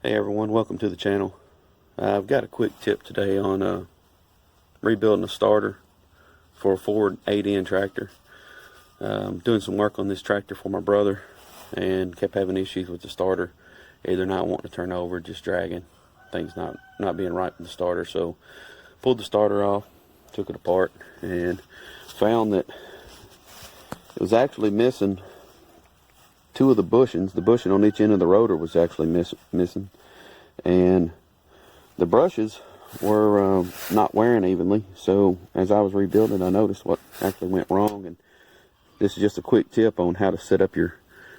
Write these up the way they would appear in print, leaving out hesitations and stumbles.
Hey everyone, welcome to the channel. I've got a quick tip today on rebuilding a starter for a Ford 8N tractor. Doing some work on this tractor for my brother and kept having issues with the starter, either not wanting to turn over, just dragging, things not being right with the starter. So pulled the starter off, took it apart, and found that it was actually missing two of the bushings. The bushing on each end of the rotor was actually missing, and the brushes were not wearing evenly. So as I was rebuilding, I noticed what actually went wrong, and this is just a quick tip on how to set up your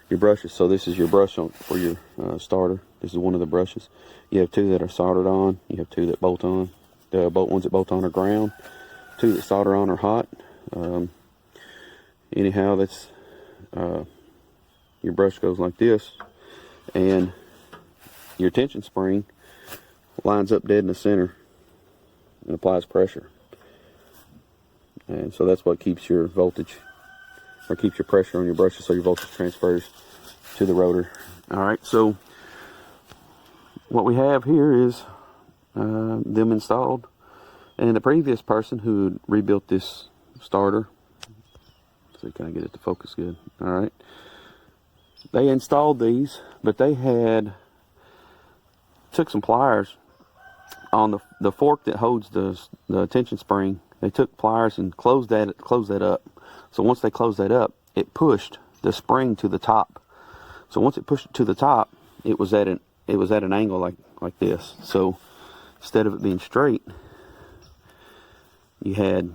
brushes. So this is your brush for your starter. This is one of the brushes. You have two that are soldered on, you have two that bolt on. The ones that bolt on are ground, two that solder on are hot. Anyhow, that's your brush goes like this, and your tension spring lines up dead in the center and applies pressure. And so that's what keeps your voltage, or keeps your pressure on your brushes, so your voltage transfers to the rotor. Alright, so what we have here is them installed, and the previous person who rebuilt this starter, so can I get it to focus good? Alright, they installed these, but they took some pliers on the fork that holds the tension spring. They took pliers and closed that up. So once they closed that up, it pushed the spring to the top. So once it pushed it to the top, it was at an angle like this. So instead of it being straight, you had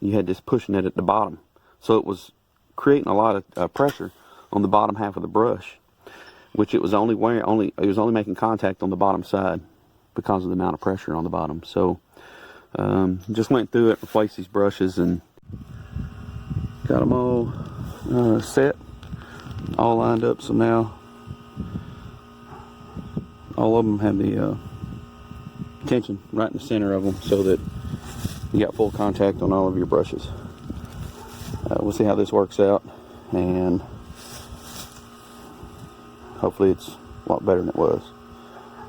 this pushing it at the bottom. So it was creating a lot of pressure on the bottom half of the brush, which it was only making contact on the bottom side because of the amount of pressure on the bottom. So just went through it, replaced these brushes, and got them all set, all lined up. So now all of them have the tension right in the center of them, so that you got full contact on all of your brushes. We'll see how this works out, and hopefully it's a lot better than it was.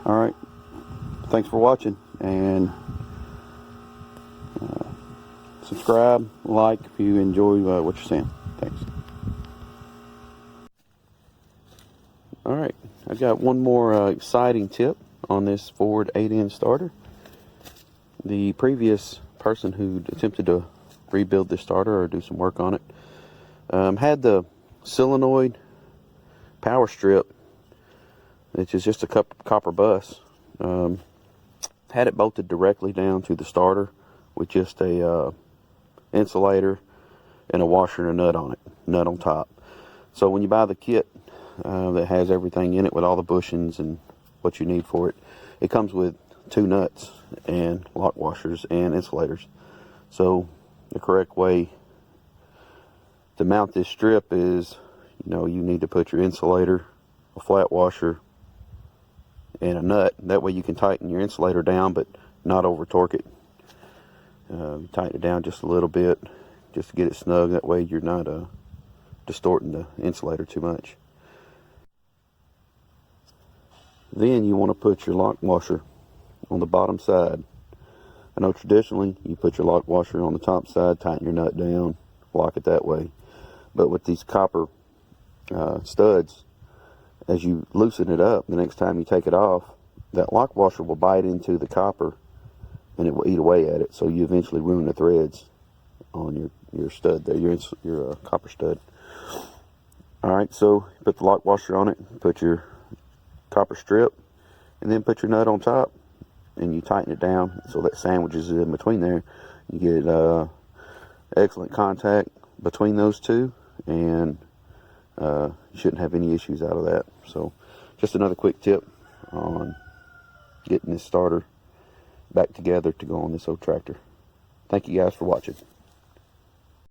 Alright, thanks for watching, and subscribe, like if you enjoy what you're seeing. Thanks. Alright, I've got one more exciting tip on this Ford 8N starter. The previous person who attempted to rebuild this starter or do some work on it had the solenoid power strip, which is just a copper bus, had it bolted directly down to the starter with just a insulator and a washer and a nut on top. So when you buy the kit that has everything in it with all the bushings and what you need for it, it comes with two nuts and lock washers and insulators. So the correct way to mount this strip is, you need to put your insulator, a flat washer, and a nut. That way you can tighten your insulator down but not over torque it. Tighten it down just a little bit just to get it snug. That way you're not distorting the insulator too much. Then you want to put your lock washer on the bottom side. I know traditionally you put your lock washer on the top side, tighten your nut down, lock it that way. But with these copper studs, as you loosen it up, the next time you take it off, that lock washer will bite into the copper and it will eat away at it. So you eventually ruin the threads on your stud there, your copper stud. Alright, so put the lock washer on it, put your copper strip, and then put your nut on top, and you tighten it down so that sandwiches in between there. You get excellent contact between those two, and you shouldn't have any issues out of that. So just another quick tip on getting this starter back together to go on this old tractor. Thank you guys for watching.